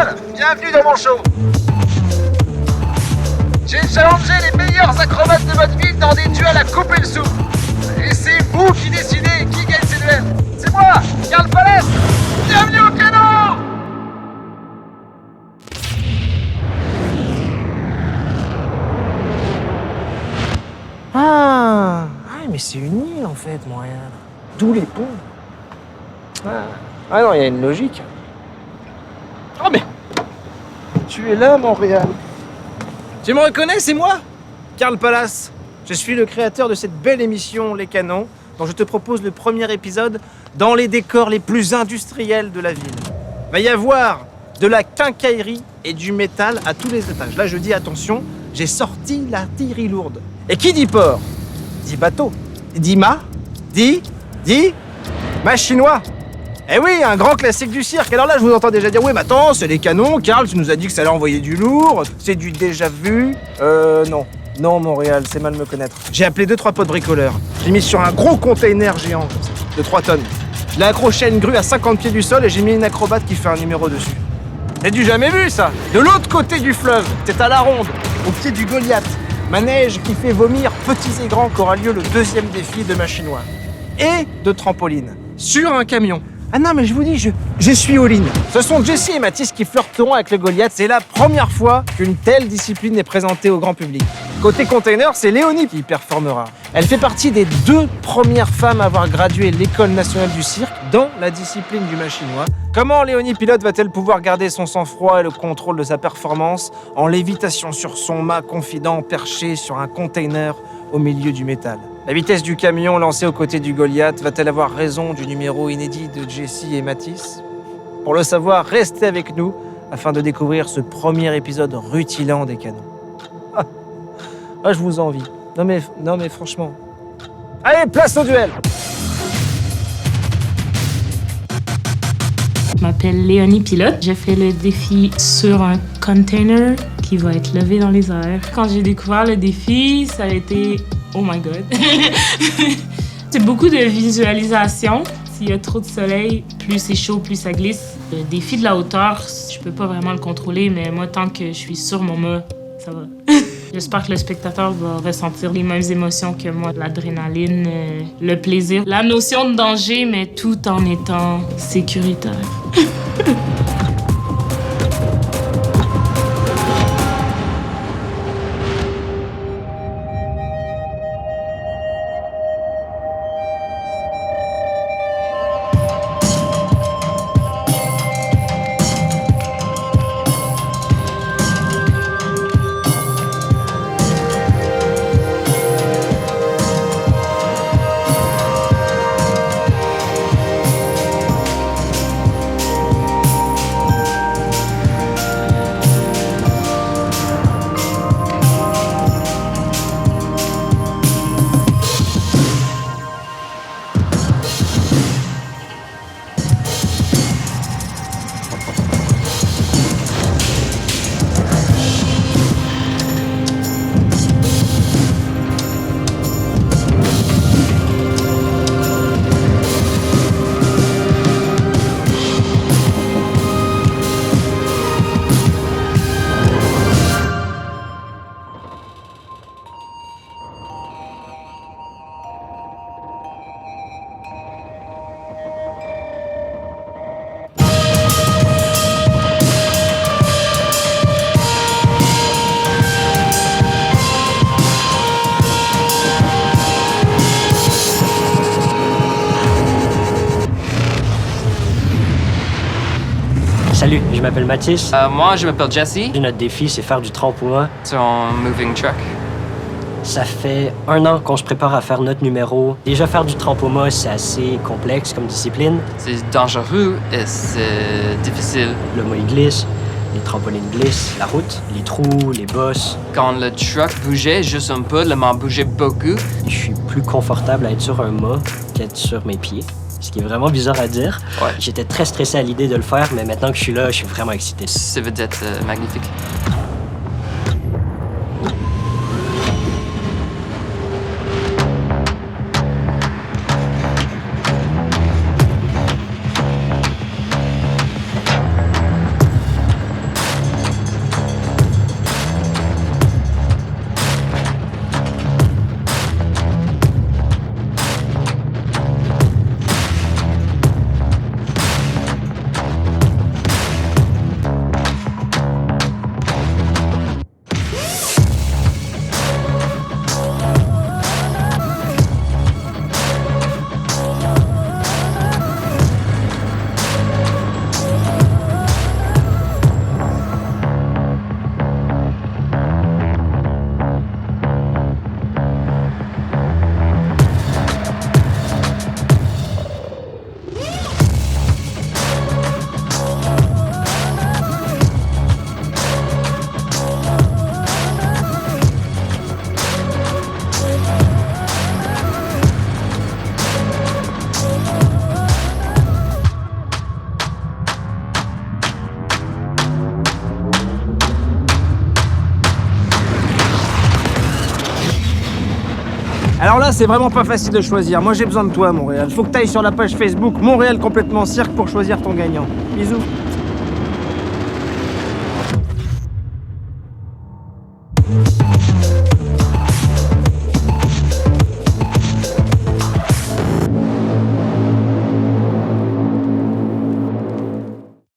gueule! Bienvenue dans mon show! J'ai challengé les meilleurs acrobates de votre ville dans des duels à couper le souffle. Et c'est vous qui décidez qui gagne ces duels. C'est moi, Karl Pallas! Bienvenue au canon! Ah, mais c'est une île en fait, Montréal. D'où les ponts. Ah non, il y a une logique. Oh mais tu es là, Montréal. Tu me reconnais, c'est moi, Karl Pallas. Je suis le créateur de cette belle émission Les Canons, dont je te propose le premier épisode dans les décors les plus industriels de la ville. Va y avoir de la quincaillerie et du métal à tous les étages. Là, je dis attention, j'ai sorti l'artillerie lourde. Et qui dit port dit bateau. Dit chinois. Eh oui, un grand classique du cirque. Alors là, je vous entends déjà dire, oui, mais attends, c'est les canons, Karl, tu nous as dit que ça allait envoyer du lourd, c'est du déjà vu. Non. Non, Montréal, c'est mal me connaître. J'ai appelé 2-3 potes bricoleurs. Je l'ai mis sur un gros container géant, de 3 tonnes. Je l'ai accroché à une grue à 50 pieds du sol et j'ai mis une acrobate qui fait un numéro dessus. T'as du jamais vu, ça. De l'autre côté du fleuve, c'est à la ronde, au pied du Goliath. Manège qui fait vomir petits et grands qu'aura lieu le deuxième défi de machinois. Et de trampoline. Sur un camion. Ah non, mais je vous dis, je suis all-in. Ce sont Jesse et Mathis qui flirteront avec le Goliath. C'est la première fois qu'une telle discipline est présentée au grand public. Côté container, c'est Léonie qui y performera. Elle fait partie des 2 premières femmes à avoir gradué l'École nationale du cirque dans la discipline du machinois. Comment Léonie Pilote va-t-elle pouvoir garder son sang-froid et le contrôle de sa performance en lévitation sur son mât confident perché sur un container au milieu du métal? La vitesse du camion lancé aux côtés du Goliath va-t-elle avoir raison du numéro inédit de Jesse et Mathis? Pour le savoir, restez avec nous afin de découvrir ce premier épisode rutilant des canons. Ah, je vous envie. Non mais franchement. Allez, place au duel! Je m'appelle Léonie Pilote. J'ai fait le défi sur un container qui va être levé dans les airs. Quand j'ai découvert le défi, ça a été « Oh my God! » C'est beaucoup de visualisation. S'il y a trop de soleil, plus c'est chaud, plus ça glisse. Le défi de la hauteur, je peux pas vraiment le contrôler, mais moi, tant que je suis sur mon mât, ça va. J'espère que le spectateur va ressentir les mêmes émotions que moi. L'adrénaline, le plaisir, la notion de danger, mais tout en étant sécuritaire. Salut, je m'appelle Mathis. Moi, je m'appelle Jesse. Notre défi, c'est faire du trampoline. C'est un moving truck. Ça fait 1 an qu'on se prépare à faire notre numéro. Déjà, faire du trampoline, c'est assez complexe comme discipline. C'est dangereux et c'est difficile. Le mât, il glisse, les trampolines glissent, la route, les trous, les bosses. Quand le truck bougeait juste un peu, le mât bougeait beaucoup. Je suis plus confortable à être sur un mât qu'être sur mes pieds. Ce qui est vraiment bizarre à dire. Ouais. J'étais très stressé à l'idée de le faire, mais maintenant que je suis là, je suis vraiment excité. Ça veut être magnifique. Alors là, c'est vraiment pas facile de choisir. Moi, j'ai besoin de toi, Montréal. Faut que t'ailles sur la page Facebook Montréal complètement cirque pour choisir ton gagnant. Bisous.